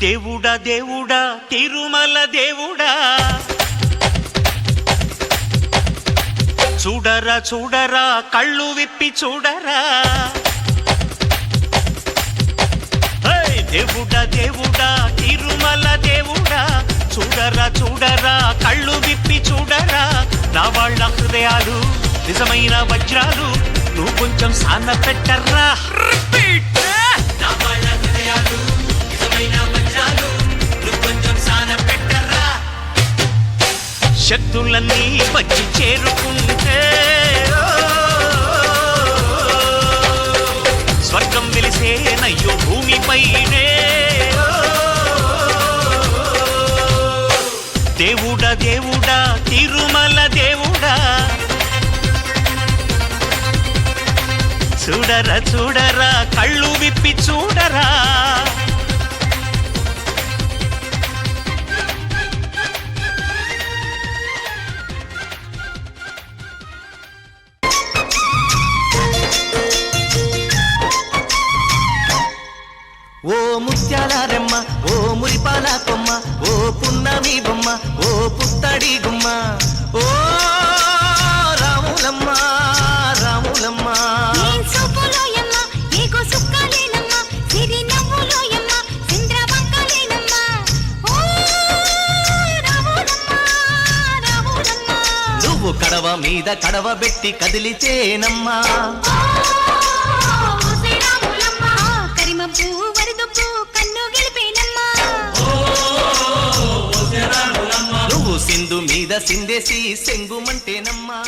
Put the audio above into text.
దేవుడా దేవుడా తిరుమల దేవుడా చూడరా చూడరా కళ్ళు విప్పి చూడరా దేవుడా దేవుడా తిరుమల దేవుడా చూడరా చూడరా కళ్ళు విప్పి చూడరా నా వాళ్ళ హృదయాలు నిజమైన వజ్రాలు నువ్వు కొంచెం సాన పెట్టర్రా నా వాళ్ళ హృదయాలు నిజమైన వజ్రాలు నువ్వు కొంచెం సాన పెట్టర్రా శక్తులన్నీ వచ్చి చేరుకుంటే స్వర్గం వెలిసేనయ్యో భూమిపైనే దేవుడా దేవుడా తిరుమల దేవుడా చూడరా చూడరా కళ్ళు విప్పి చూడరా ఓ ముత్యాల రెమ్మ ఓ మురిపాల కొమ్మ ఓ పున్నమి బొమ్మ ఓ పుత్తడి గుమ్మ ఓ రాములమ్మ రాములమ్మ నువ్వు కడవ మీద కడవ పెట్టి కదిలితేనమ్మా నువ్వు సింధు మీద సిందేసి సెంగుమంటేనమ్మా